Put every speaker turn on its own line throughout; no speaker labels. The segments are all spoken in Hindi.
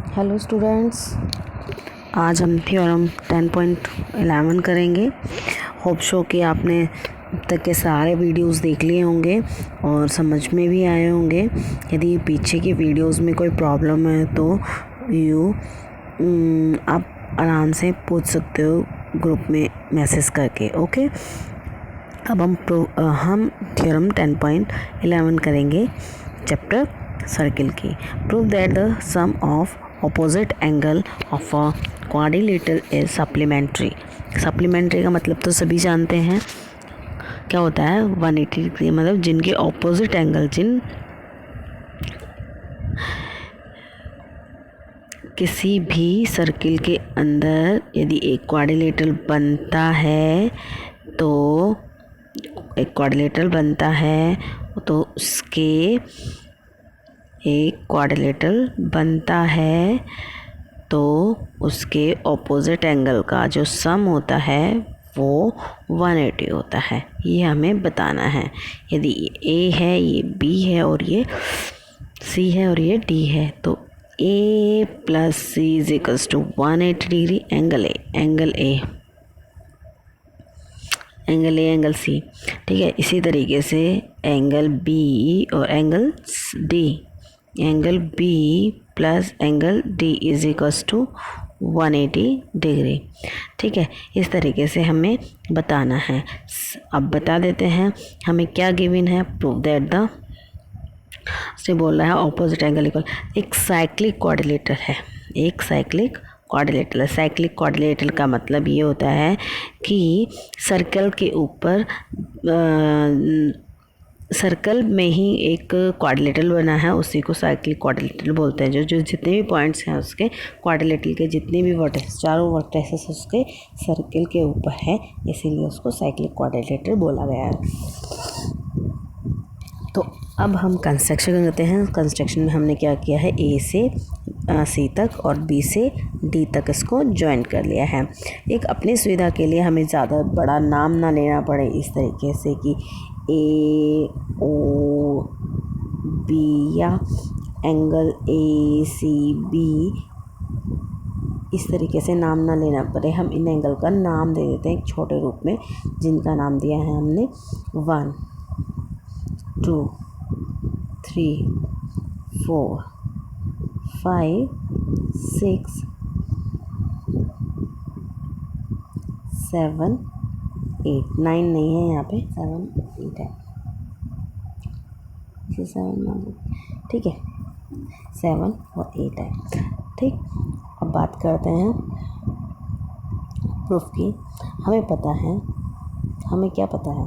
हेलो स्टूडेंट्स, आज हम थ्योरम 10.11 करेंगे। होप शो कि आपने अब तक के सारे वीडियोस देख लिए होंगे और समझ में भी आए होंगे। यदि पीछे की वीडियोस में कोई प्रॉब्लम है तो आप आराम से पूछ सकते हो ग्रुप में मैसेज करके। ओके, अब हम थ्योरम 10.11 करेंगे चैप्टर सर्किल की। Prove that the sum of opposite angle of a quadrilateral is supplementary. Supplementary का मतलब तो सभी जानते हैं, क्या होता है 180 डिग्री, मतलब जिनके ऑपोजिट एंगल, जिन किसी भी सर्किल के अंदर यदि एक क्वाड्रिलेटरल बनता है तो एक क्वाड्रिलेटरल बनता है तो उसके एक क्वाड्रिलेटरल बनता है तो उसके ऑपोजिट एंगल का जो सम होता है वो 180 होता है। ये हमें बताना है। यदि ये A है, ये B है और ये C है और ये D है तो A plus C is equals to 180 degree angle C। ठीक है, इसी तरीके से एंगल B और angle B plus angle D is equals to 180 degree. ठीक है, इस तरीके से हमें बताना है। अब बता देते हैं हमें क्या गिवन है। प्रूव दैट द से बोल रहा है ऑपोजिट एंगल इक्वल, एक साइक्लिक क्वाड्रिलेटरल है, एक साइक्लिक क्वाड्रिलेटरल। साइक्लिक क्वाड्रिलेटरल का मतलब ये होता है कि सर्कल के ऊपर सर्कल में ही एक क्वाड्रिलेटरल बना है, उसी को साइक्लिक क्वाड्रिलेटरल बोलते हैं। जो जितने भी पॉइंट्स हैं उसके क्वाड्रिलेटरल के, जितने भी वर्टेक्स, चारों वर्टेक्सेस उसके सर्कल के ऊपर है, इसीलिए उसको साइक्लिक क्वाड्रिलेटरल बोला गया है। तो अब हम कंस्ट्रक्शन करते हैं। कंस्ट्रक्शन में हमने क्या किया है, A से C तक और B से D तक इसको ज्वाइन कर लिया है। एक अपनी सुविधा के लिए हमें ज़्यादा बड़ा नाम ना लेना पड़े, इस तरीके से कि A O B या एंगल ACB, इस तरीके से नाम ना लेना पड़े। हम इन एंगल का नाम दे देते हैं एक छोटे रूप में, जिनका नाम दिया है हमने 1 2 3 4 5 6 7 8 9 नहीं है यहाँ पे, 7 8 है, 7 ठीक है, 7 और 8 है। ठीक, अब बात करते हैं प्रूफ की। हमें पता है, हमें क्या पता है,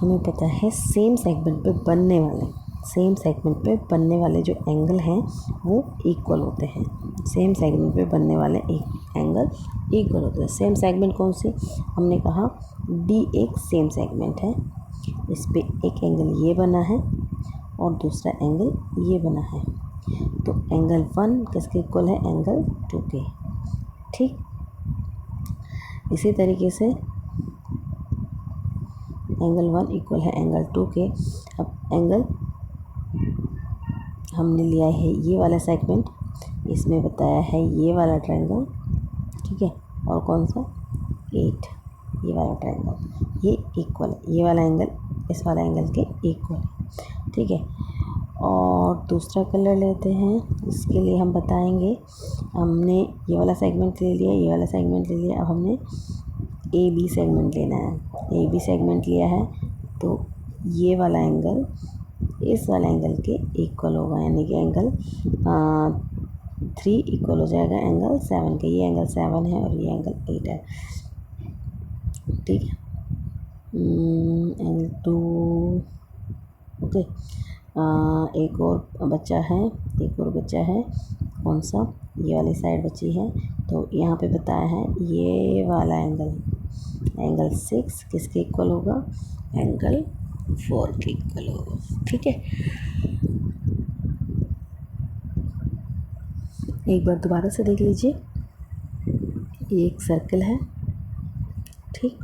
हमें पता है सेम सेगमेंट पे बनने वाले जो एंगल हैं वो इक्वल होते हैं। सेम सेगमेंट पे बनने वाले एंगल इक्वल होते हैं। सेम सेगमेंट कौन सी, हमने कहा D एक सेम सेगमेंट है, इस पे एक एंगल ये बना है और दूसरा एंगल ये बना है, तो एंगल 1 किसके इक्वल है, एंगल 2 के। ठीक, इसी तरीके से एंगल 1 इक्वल है एंगल 2 के। अब एंगल हमने लिया है ये वाला सेगमेंट, इसमें बताया है ये वाला ट्रायंगल, ठीक है, और कौन सा 8, ये वाला ट्रायंगल, ये इक्वल है, ये वाला एंगल इस वाला एंगल के इक्वल है। ठीक है, और दूसरा कलर लेते हैं। इसके लिए हम बताएंगे, हमने ये वाला सेगमेंट ले लिया, ये वाला सेगमेंट ले लिया, अब हमने AB सेगमेंट लेना है। AB सेगमेंट लिया है तो ये वाला एंगल इस वाला एंगल के इक्वल होगा, यानी कि एंगल 3 इक्वल हो जाएगा एंगल 7 के। ये एंगल 7 है और ये एंगल 8 है। ठीक है, एंगल 2 ओके। एक और बच्चा है, कौन सा, ये वाली साइड बची है, तो यहाँ पे बताया है ये वाला एंगल 6 किसके इक्वल होगा, एंगल 4 के इक्वल होगा। ठीक है, एक बार दोबारा से देख लीजिए। ये एक सर्कल है, ठीक,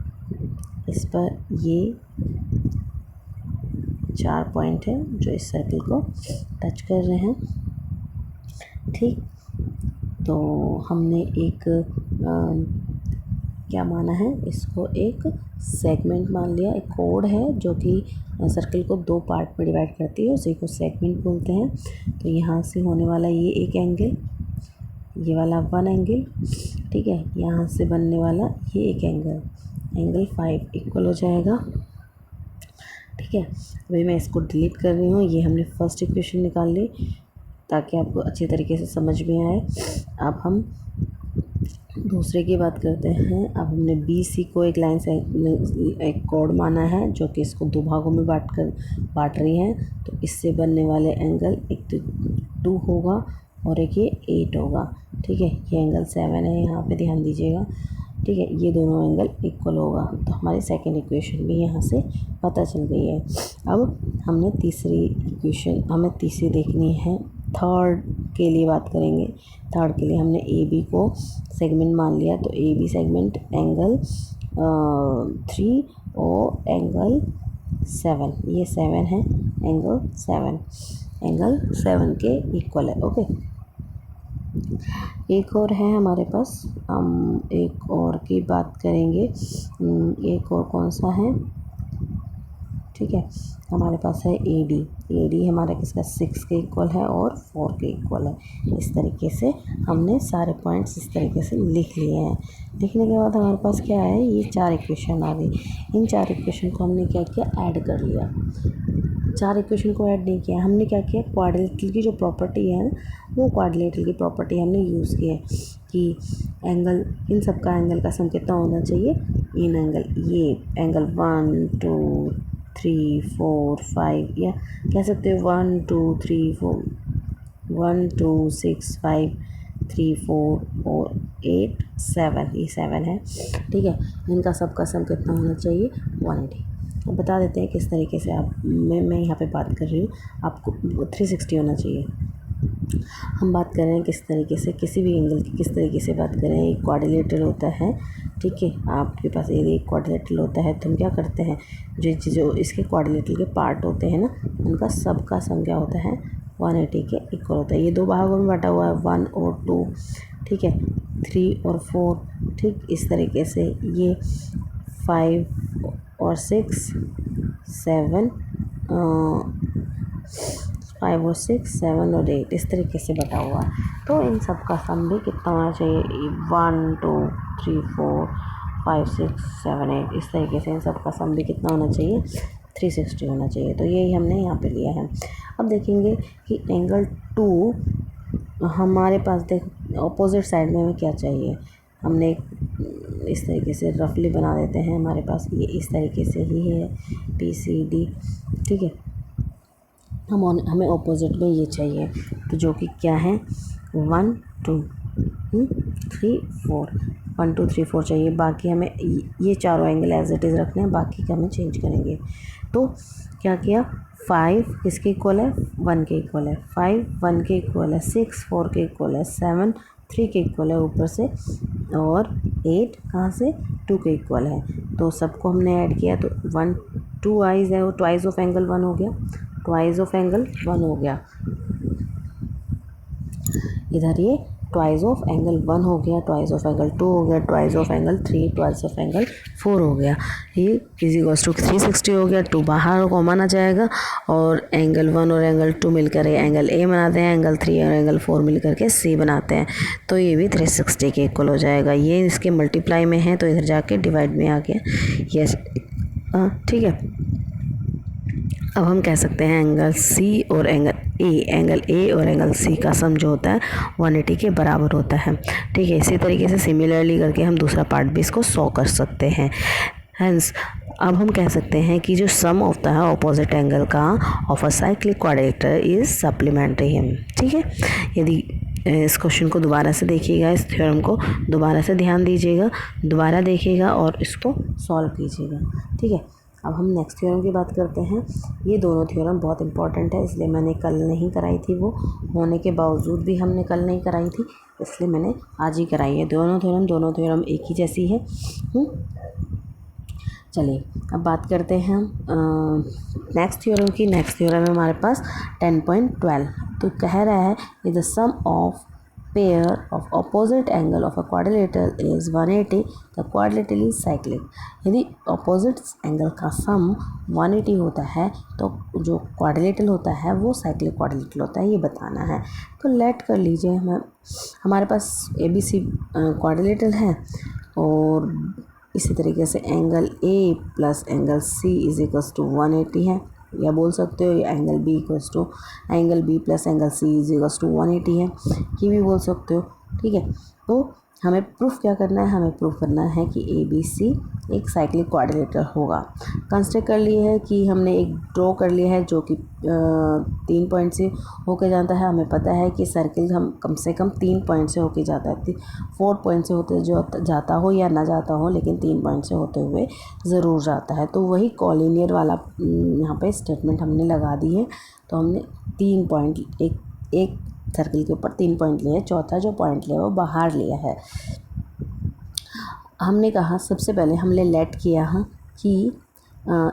इस पर ये 4 पॉइंट है जो इस सर्कल को टच कर रहे हैं। ठीक, तो हमने एक क्या माना है, इसको एक सेगमेंट मान लिया, एक कोड है जो कि सर्कल को 2 पार्ट में डिवाइड करती है, उसी को सेगमेंट बोलते हैं। तो यहाँ से होने वाला ये एक एंगल, ये वाला 1 एंगल, ठीक है, यहाँ से बनने वाला ये एक एंगल, एंगल 5 इक्वल हो जाएगा। ठीक है, अभी मैं इसको डिलीट कर रही हूँ। ये हमने फर्स्ट इक्वेशन निकाल ली ताकि आपको अच्छे तरीके से समझ में आए। अब हम दूसरे की बात करते हैं। अब हमने बी सी को एक लाइन से एक कोड माना है जो कि इसको 2 भागों में बांट रही है। तो इससे बनने वाले एंगल एक तो 2 होगा और एक ये 8 होगा। ठीक है, ये एंगल 7 है, यहाँ पे ध्यान दीजिएगा। ठीक है, ये दोनों एंगल इक्वल होगा। तो हमारी सेकंड इक्वेशन भी यहाँ से पता चल गई है। अब हमने तीसरी इक्वेशन हमें तीसरी देखनी है। थर्ड के लिए बात करेंगे। थर्ड के लिए हमने ए बी को सेगमेंट मान लिया। तो ए बी सेगमेंट एंगल 3 और एंगल 7, ये 7 है, एंगल 7 के इक्वल है। ओके, एक और है हमारे पास, हम एक और की बात करेंगे। एक और कौन सा है, ठीक है, हमारे पास है ए डी हमारा किसका 6 के इक्वल है और 4 के इक्वल है। इस तरीके से हमने सारे पॉइंट्स इस तरीके से लिख लिए हैं। लिखने के बाद हमारे पास क्या है, ये 4 इक्वेशन आ गई। इन 4 इक्वेशन को हमने क्या किया, ऐड कर लिया। 4 इक्वेशन को ऐड नहीं किया, हमने क्या किया, क्वाड्रिलेटरल की जो प्रॉपर्टी है वो क्वाड्रिलेटरल की प्रॉपर्टी हमने यूज़ की है कि एंगल, इन सब का एंगल का सम कितना होना चाहिए, इन एंगल, ये एंगल 1 2 3 4 5, या कह सकते हो 1 2 3 4 1 2 6 5 3 4 और 8 7, ये 7 है। ठीक है, इनका सबका सम कितना होना चाहिए, 180। अब बता देते हैं किस तरीके से आप, मैं यहाँ पे बात कर रही हूँ, आपको 360 होना चाहिए। हम बात कर रहे हैं किस तरीके से, किसी भी एंगल की किस तरीके से बात करें। एक क्वाड्रिलेटरल होता है, ठीक है, आपके पास यदि एक क्वाड्रिलेटरल होता है तो हम क्या करते हैं, जो इसके क्वाड्रिलेटरल के पार्ट होते हैं ना, उनका सबका सम क्या होता है, 180 के इक्वल होता है। ये 2 भागों में बांटा हुआ है, 1 और 2, ठीक है, 3 और 4, ठीक, इस तरीके से ये 5 और 6 7, 5 और 6 7 और 8, इस तरीके से बटा हुआ है। तो इन सब का सम भी कितना होना चाहिए, 1 2 3 4 5 6 7 8, इस तरीके से इन सब का सम भी कितना होना चाहिए, 360 होना चाहिए। तो यही हमने यहाँ पे लिया है। अब देखेंगे कि एंगल 2 हमारे पास, देख अपोजिट साइड में हमें क्या चाहिए, हमने इस तरीके से रफली बना देते हैं। हमारे पास ये इस तरीके से ही है PCD, ठीक है, हमें ऑपोजिट में ये चाहिए, तो जो कि क्या है 1 2 3 4, 1 2 3 4 चाहिए। बाकी हमें ये चारों एंगल एज इट इज़ रखने हैं, बाकी का हमें चेंज करेंगे। तो क्या किया, 5 किसके इक्वल है, 1 के इक्वल है, 5 1 के इक्वल है, 6 4 के इक्वल है, 7 3 के इक्वल है ऊपर से, और 8 कहाँ से, 2 के इक्वल है। तो सबको हमने ऐड किया तो 1 2 आइज है, वो ट्वाइस ऑफ एंगल 1 हो गया, ट्वाइस ऑफ एंगल 1 हो गया। इधर ये ट्वाइस ऑफ एंगल 1 हो गया, ट्वाइस ऑफ एंगल 2 हो गया, twice of angle 3, twice of angle 4 हो गया। ये इक्वल्स टू 360 हो गया। 2 बाहर कॉमन आ जाएगा और एंगल 1 और एंगल 2 मिलकर एंगल ए बनाते हैं, एंगल 3 और एंगल 4 मिलकर के सी बनाते हैं। तो ये भी 360 के इक्वल हो जाएगा। ये इसके मल्टीप्लाई में है तो इधर जाके डिवाइड में आ गया। यस, ठीक है। अब हम कह सकते हैं एंगल सी और एंगल ए और एंगल सी का सम जो होता है 180 के बराबर होता है। ठीक है, इसी तरीके से सिमिलरली करके हम दूसरा पार्ट भी इसको 100 कर सकते हैं। हेंस अब हम कह सकते हैं कि जो सम होता है ऑपोजिट एंगल का of a cyclic quadrilateral is supplementary him. ठीक है, यदि इस क्वेश्चन को दोबारा से देखिएगा, इस थ्योरम को दोबारा से ध्यान दीजिएगा, दोबारा देखिएगा और इसको सॉल्व कीजिएगा। ठीक है, अब हम नेक्स्ट थ्योरम की बात करते हैं। ये दोनों थ्योरम बहुत इंपॉर्टेंट है, इसलिए मैंने कल नहीं कराई थी, वो होने के बावजूद भी हमने कल नहीं कराई थी, इसलिए मैंने आज ही कराई है। दोनों थ्योरम एक ही जैसी है। चलिए अब बात करते हैं हम नेक्स्ट थ्योरम की। नेक्स्ट थ्योरम है हमारे पास 10.12। तो कह रहा है कि the sum of pair of opposite angle of a quadrilateral is 180, the quadrilateral is cyclic. यदि अपोजिट एंगल का सम 180 होता है तो जो क्वाड्रिलेटरल होता है वो साइक्लिक क्वाड्रिलेटरल होता है, ये बताना है। तो लेट कर लीजिए, हमारे पास ABC क्वाड्रिलेटरल है और इसी तरीके से angle A plus angle C is equals to 180 है, या बोल सकते हो angle B equals to angle B plus angle C is equals to 180 है, ये भी बोल सकते हो। ठीक है, तो हमें प्रूफ क्या करना है, हमें प्रूफ करना है कि ABC एक साइक्लिक क्वाड्रिलेटरल होगा। कंसिडर कर लिए है कि हमने एक ड्रॉ कर लिया है जो कि 3 पॉइंट से होके जाता है। हमें पता है कि सर्किल हम कम से कम 3 पॉइंट से होके जाता है, 4 पॉइंट से होते जो जाता हो या ना जाता हो, लेकिन 3 पॉइंट से होते हुए ज़रूर जाता है। तो वही कॉलिनियर वाला यहाँ पे स्टेटमेंट हमने लगा दी है। तो हमने 3 पॉइंट एक सर्किल के ऊपर 3 पॉइंट लिए, चौथा जो पॉइंट लिया वो बाहर लिया है। हमने कहा सबसे पहले हमने लेट किया है कि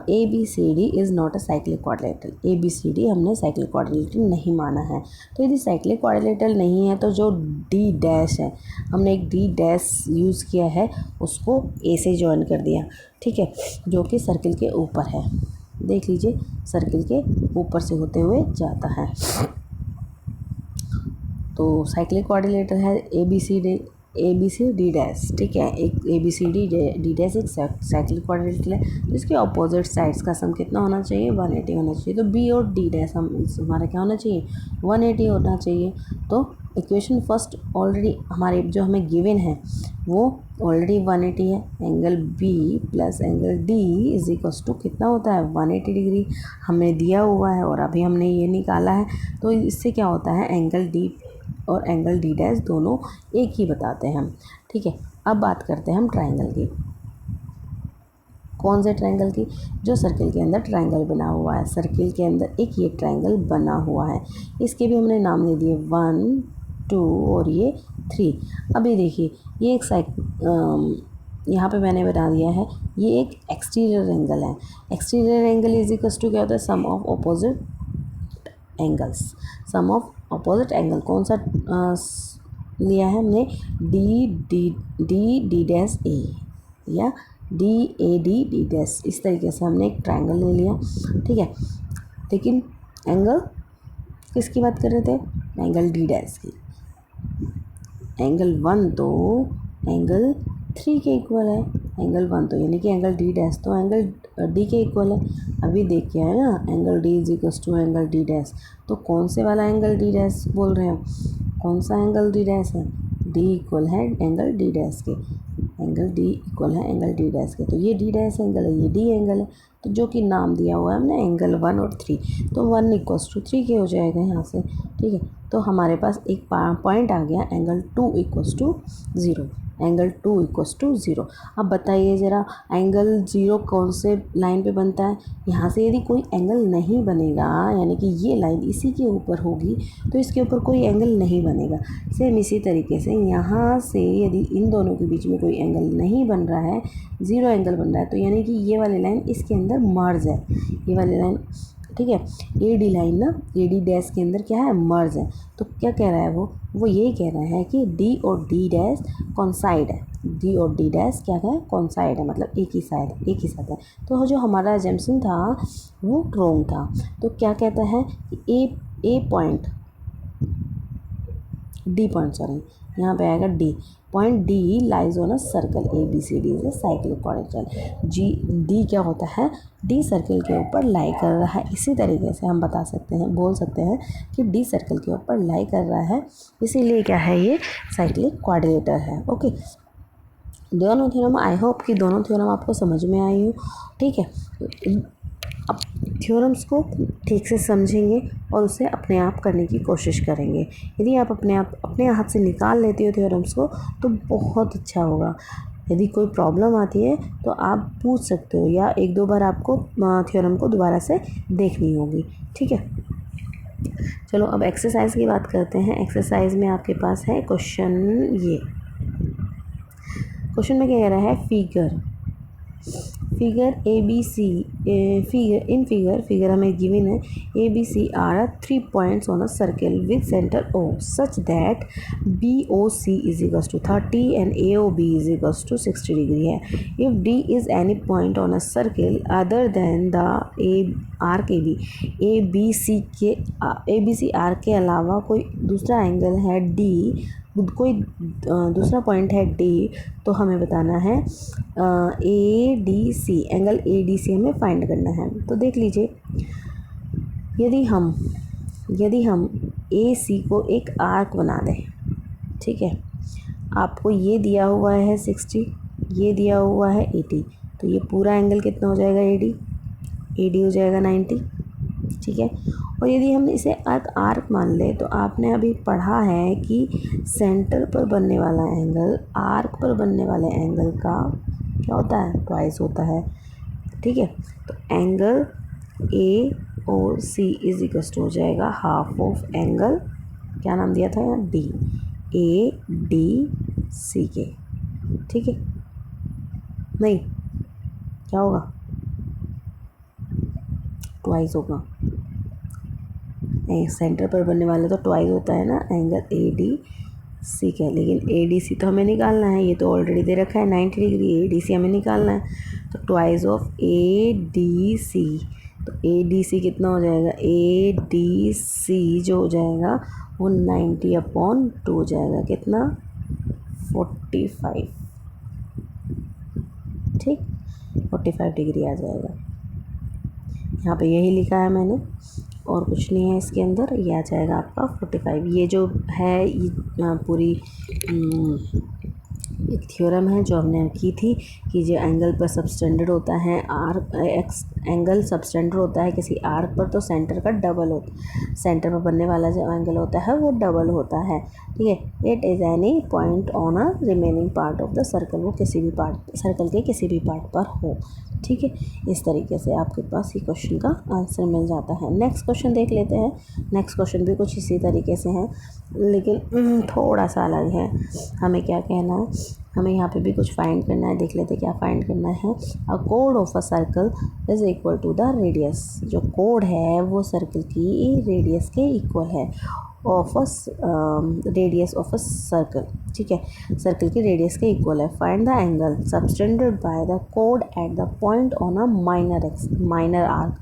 ABCD is not a cyclic quadrilateral. ABCD हमने साइक्लिक क्वाड्रिलेटरल नहीं माना है। तो यदि साइक्लिक क्वाड्रिलेटरल नहीं है तो जो D डैश है, हमने एक D डैश यूज़ किया है, उसको A से ज्वाइन कर दिया। ठीक है, जो कि सर्किल के ऊपर है। देख लीजिए सर्किल के ऊपर से होते हुए जाता है। तो साइक्लिक क्वाड्रिलेटरल है ABCD डैश। ठीक है, एक ABCD डैश एक साइक्लिक क्वाड्रिलेटरल है, तो इसके ऑपोजिट साइड्स का सम कितना होना चाहिए, 180 होना चाहिए। तो B और D डैश हमारा क्या होना चाहिए, 180 होना चाहिए। तो इक्वेशन फर्स्ट ऑलरेडी हमारे जो हमें गिवन है वो ऑलरेडी 180 है। Angle B plus angle D is equals to कितना होता है, 180 डिग्री हमें दिया हुआ है और अभी हमने ये निकाला है। तो इससे क्या होता है, एंगल D और एंगल D डैश दोनों एक ही बताते हैं हम। ठीक है, अब बात करते हैं हम ट्रायंगल की। कौन से ट्रायंगल की, जो सर्किल के अंदर ट्रायंगल बना हुआ है। सर्किल के अंदर एक ये ट्रायंगल बना हुआ है, इसके भी हमने नाम दे दिए 1, 2 और ये 3। अभी देखिए ये एक यहाँ पे मैंने बता दिया है, ये एक एक्सटीरियर एंगल है। Exterior angle is equals to क्या होता है, sum of opposite angles. Sum of opposite angle कौन सा लिया है हमने, डी डैश ए या DAD डैश, इस तरीके से हमने एक ट्रायंगल ले लिया। ठीक है, लेकिन एंगल किसकी बात कर रहे थे, एंगल D डैश की। एंगल 1 तो एंगल 3 के इक्वल है। एंगल 1 तो यानी कि एंगल D डैश तो एंगल D के इक्वल है। अभी देख के आए ना, angle D is equal to angle D dash. तो कौन से वाला एंगल D डैश बोल रहे हैं, कौन सा एंगल D डैश है, D इक्वल है एंगल D डैश के। एंगल D इक्वल है एंगल D डैश के। तो ये D डैश एंगल है, ये D एंगल है, तो जो कि नाम दिया हुआ है हमने एंगल 1 और 3। तो 1 इक्वल्स टू 3 के हो जाएगा यहाँ से। ठीक है, तो हमारे पास एक पॉइंट आ गया angle 2 equals to 0। Angle 2 equals to 0। अब बताइए ज़रा, एंगल 0 कौन से लाइन पे बनता है, यहाँ से यदि कोई एंगल नहीं बनेगा, यानी कि ये लाइन इसी के ऊपर होगी तो इसके ऊपर कोई एंगल नहीं बनेगा। सेम इसी तरीके से यहाँ से यदि इन दोनों के बीच में कोई एंगल नहीं बन रहा है, 0 एंगल बन रहा है, तो यानी कि ये वाली लाइन इसके अंदर मर्ज है, ये वाली लाइन। ठीक है, AD लाइन ना, AD डैश के अंदर क्या है, मर्ज है। तो क्या कह रहा है वो ये कह रहा है कि D और D डैश कॉन्साइड है। D और D डैश क्या है, कॉन्साइड है, मतलब एक ही साथ है। तो जो हमारा अजम्पशन था वो रॉन्ग था। तो क्या कहता है कि A point D point, sorry यहाँ पे आएगा D point, D lies on a circle ABCD is a cyclic quadrilateral. D क्या होता है, D सर्किल के ऊपर लाई कर रहा है। इसी तरीके से हम बोल सकते हैं कि D सर्किल के ऊपर लाई कर रहा है, इसीलिए क्या है, ये साइक्लिक क्वाड्रिलेटरल है। ओके, दोनों थ्योरम, आई होप कि दोनों थ्योरम आपको समझ में आई हो। ठीक है, अब थ्योरम्स को ठीक से समझेंगे और उसे अपने आप करने की कोशिश करेंगे। यदि आप अपने हाथ से निकाल लेते हो थ्योरम्स को तो बहुत अच्छा होगा। यदि कोई प्रॉब्लम आती है तो आप पूछ सकते हो, या 1-2 बार आपको थ्योरम को दोबारा से देखनी होगी। ठीक है, चलो अब एक्सरसाइज की बात करते हैं। एक्सरसाइज में आपके पास है क्वेश्चन, ये क्वेश्चन में क्या कह रहा है, figure A B C, figure हमें गिवन है A B C are 3 points on a circle with centre O such that B O C is equals to 30 and A O B is equals to 60 degree है। If D is any point on a circle other than the arc A B C R के अलावा कोई दूसरा एंगल है डी, कोई दूसरा पॉइंट है डी, तो हमें बताना है A D C, angle A D C हमें फाइंड करना है। तो देख लीजिए, यदि हम ए सी को एक आर्क बना दें, ठीक है, आपको ये दिया हुआ है 60, ये दिया हुआ है 80, तो ये पूरा एंगल कितना हो जाएगा ए डी हो जाएगा 90, ठीक है। और यदि हम इसे आर्क मान ले तो आपने अभी पढ़ा है कि सेंटर पर बनने वाला एंगल आर्क पर बनने वाले एंगल का क्या होता है, ट्वाइस होता है, ठीक है। तो एंगल ए और सी इज इक्वल टू हो जाएगा हाफ ऑफ एंगल, क्या नाम दिया था यहाँ, डी, ए डी सी के, ठीक है। नहीं, क्या होगा, ट्वाइस होगा, सेंटर पर बनने वाला तो ट्वाइस होता है ना एंगल ए डी सी का, लेकिन ए डी सी तो हमें निकालना है, ये तो ऑलरेडी दे रखा है 90 डिग्री, ए डी सी हमें निकालना है, तो twice of A D C, तो ए डी सी कितना हो जाएगा, ए डी सी जो हो जाएगा वो 90/2 हो जाएगा, कितना 45, ठीक, 45 डिग्री आ जाएगा। यहाँ पे यही लिखा है मैंने, और कुछ नहीं है इसके अंदर, ये आ जाएगा आपका 45। ये जो है ये पूरी एक थ्योरम है जो हमने की थी कि जो एंगल पर सबस्टेंडर्ड होता है एंगल सबस्टेंडर्ड होता है किसी आर्क पर, तो सेंटर का डबल होता, सेंटर पर बनने वाला जो एंगल होता है वो डबल होता है, ठीक है। It is any point on a remaining part of the circle, वो किसी भी पार्ट, सर्कल के किसी भी पार्ट पर हो, ठीक है। इस तरीके से आपके पास ये क्वेश्चन का आंसर मिल जाता है। नेक्स्ट क्वेश्चन देख लेते हैं। नेक्स्ट क्वेश्चन भी कुछ इसी तरीके से है, लेकिन थोड़ा सा अलग है। हमें क्या कहना है, हमें यहाँ पे भी कुछ फाइंड करना है, देख लेते हैं क्या फाइंड करना है। अ कोड of a circle is equal to the radius, जो कोड है वो सर्कल की रेडियस के इक्वल है, of radius of a circle, ठीक है, सर्कल की रेडियस के इक्वल है। Find the angle subtended by the कोड at the point on a minor arc,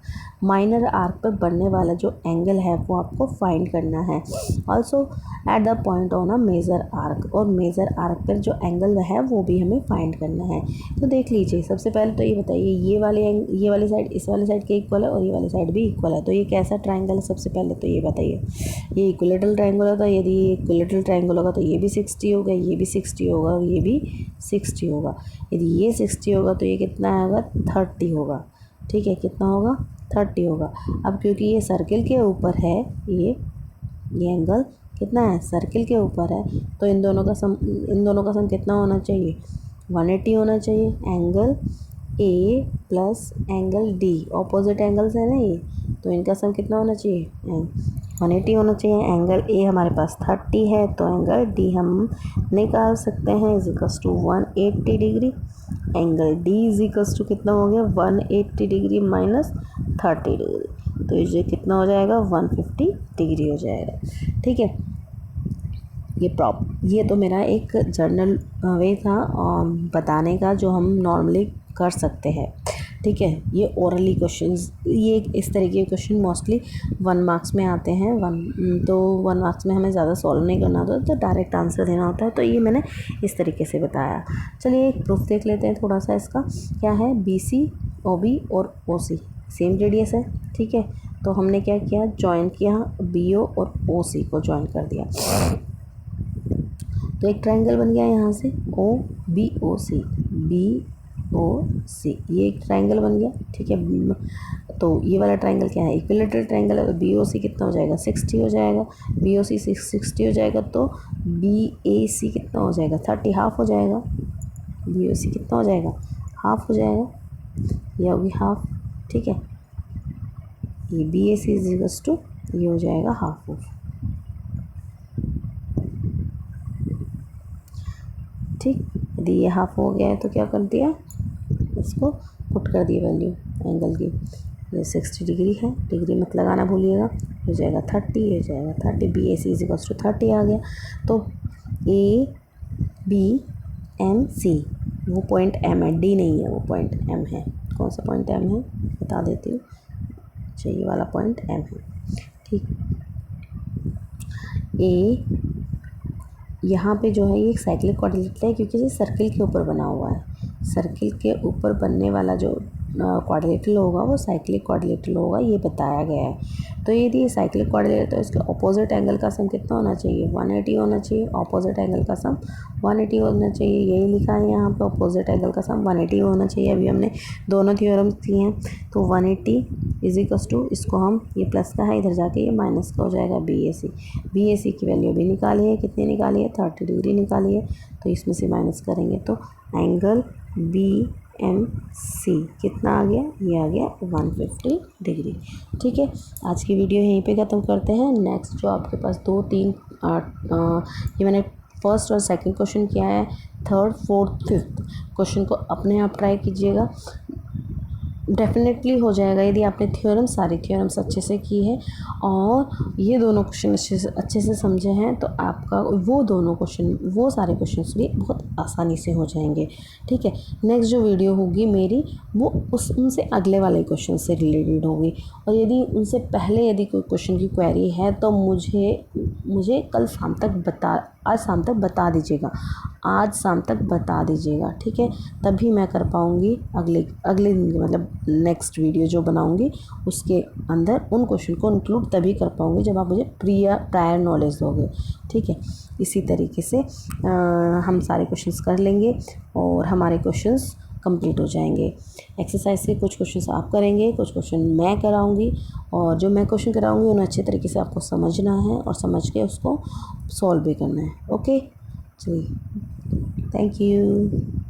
minor arc पर बनने वाला जो एंगल है वो आपको फाइंड करना है। Also at the point on a major arc, और मेजर आर्क पर जो एंगल है वो भी हमें फाइंड करना है। तो देख लीजिए, सबसे पहले तो ये बताइए, ये वाली साइड इस वाली साइड के इक्वल है और ये वाली साइड भी इक्वल है, तो ये कैसा ट्राइंगल है, सबसे पहले तो ये बताइए। ये इक्विलेटरल ट्राइंगल होता है, यदि ये इक्विलेटरल ट्राइंगल होगा तो ये भी 60 होगा, ये भी 60 होगा और ये भी 60 होगा। यदि ये 60 होगा तो ये कितना आएगा, 30 होगा, ठीक है, कितना होगा, 30 होगा। अब क्योंकि ये सर्किल के ऊपर है, ये एंगल कितना है, सर्किल के ऊपर है, तो इन दोनों का सम कितना होना चाहिए, 180 होना चाहिए। Angle A plus angle D opposite angles है ना ये, तो इनका सम कितना होना चाहिए, 180 होना चाहिए। एंगल ए हमारे पास 30 है, तो एंगल डी हम निकाल सकते हैं is equals to 180 degree. Angle D is equals to कितना हो गया, 180 डिग्री माइनस 30 डिग्री, तो ये कितना हो जाएगा, 150 डिग्री हो जाएगा, ठीक है। ये तो मेरा एक जर्नल वे था बताने का, जो हम नॉर्मली कर सकते हैं, ठीक है। ये ओरली क्वेश्चंस, ये इस तरीके के क्वेश्चन मोस्टली 1 मार्क्स में आते हैं। 1 मार्क्स में हमें ज़्यादा सॉल्व नहीं करना होता, तो डायरेक्ट आंसर देना होता है, तो ये मैंने इस तरीके से बताया। चलिए एक प्रूफ देख लेते हैं थोड़ा सा इसका। क्या है, BC OB और OC सेम रेडियस है, ठीक है। तो हमने क्या किया, ज्वाइन किया, BO और OC को ज्वाइन कर दिया, तो एक ट्रायंगल बन गया यहाँ से OBOC, BOC, ये एक ट्रायंगल बन गया, ठीक है। तो ये वाला ट्रायंगल क्या है, इक्विलेटरल ट्रायंगल है, तो BOC कितना हो जाएगा, 60 हो जाएगा। BOC 60 हो जाएगा, तो BAC कितना हो जाएगा, 30, हाफ हो जाएगा। BOC कितना हो जाएगा, हाफ हो जाएगा, ये होगी हाफ, ठीक है। ये BAC इज इक्वल्स टू ये हो जाएगा हाफ ऑफ, ठीक। यदि ये हाफ हो गया है तो क्या कर दिया, इसको पुट कर दी वैल्यू एंगल की। ये 60 डिग्री है, डिग्री मत लगाना भूलिएगा। हो जाएगा 30, हो जाएगा 30। B A C is equals to 30 आ गया। तो ए बी एम सी, वो पॉइंट एम है, डी नहीं है, वो पॉइंट एम है। कौन सा पॉइंट एम है बता देती हूँ। अच्छा, ये वाला पॉइंट एम है, ठीक। ए यहाँ पे जो है ये एक साइक्लिक क्वाड्रिलेटरल है, क्योंकि ये सर्किल के ऊपर बना हुआ है। सर्किल के ऊपर बनने वाला जो क्वाड्रिलेटरल होगा वो साइक्लिक क्वाड्रिलेटरल होगा, ये बताया गया है। तो यदि ये साइक्लिक क्वाड्रिलेटरल, तो इसके ऑपोजिट एंगल का सम कितना होना चाहिए? 180 होना चाहिए। ऑपोजिट एंगल का सम 180 होना चाहिए, यही लिखा है यहाँ पे। ऑपोजिट एंगल का सम 180 होना चाहिए। अभी हमने दोनों थ्योरम्स किए हैं, तो 180 इज इक्वल्स टू, इसको हम, ये प्लस का है, इधर जाके ये माइनस का हो जाएगा, B A C. B A सी की वैल्यू भी निकाली है, कितनी निकाली है? 30 डिग्री निकाली है। तो इसमें से माइनस करेंगे तो एंगल बी एम सी कितना आ गया? ये आ गया 150 डिग्री। ठीक है, आज की वीडियो यहीं पे ख़त्म करते हैं। नेक्स्ट जो आपके पास 2-3 ये मैंने फर्स्ट और सेकंड क्वेश्चन किया है, थर्ड फोर्थ फिफ्थ क्वेश्चन को अपने आप ट्राई कीजिएगा, डेफिनेटली हो जाएगा यदि आपने सारी थ्योरम्स अच्छे से की है और ये दोनों क्वेश्चन अच्छे से समझे हैं, तो आपका वो दोनों क्वेश्चन, वो सारे क्वेश्चंस भी बहुत आसानी से हो जाएंगे। ठीक है, नेक्स्ट जो वीडियो होगी मेरी वो उनसे अगले वाले क्वेश्चन से रिलेटेड होगी, और यदि उनसे पहले यदि कोई क्वेश्चन की क्वेरी है तो मुझे कल शाम तक आज शाम तक बता दीजिएगा, आज शाम तक बता दीजिएगा। ठीक है, तभी मैं कर पाऊँगी अगले दिन, मतलब नेक्स्ट वीडियो जो बनाऊँगी उसके अंदर उन क्वेश्चन को इंक्लूड तभी कर पाऊँगी जब आप मुझे प्रायर नॉलेज दोगे। ठीक है, इसी तरीके से हम सारे क्वेश्चंस कर लेंगे और हमारे क्वेश्चंस कंप्लीट हो जाएंगे। एक्सरसाइज के कुछ क्वेश्चंस आप करेंगे, कुछ क्वेश्चन मैं कराऊंगी, और जो मैं क्वेश्चन कराऊंगी उन्हें अच्छे तरीके से आपको समझना है और समझ के उसको सॉल्व भी करना है। ओके, चलिए, थैंक यू।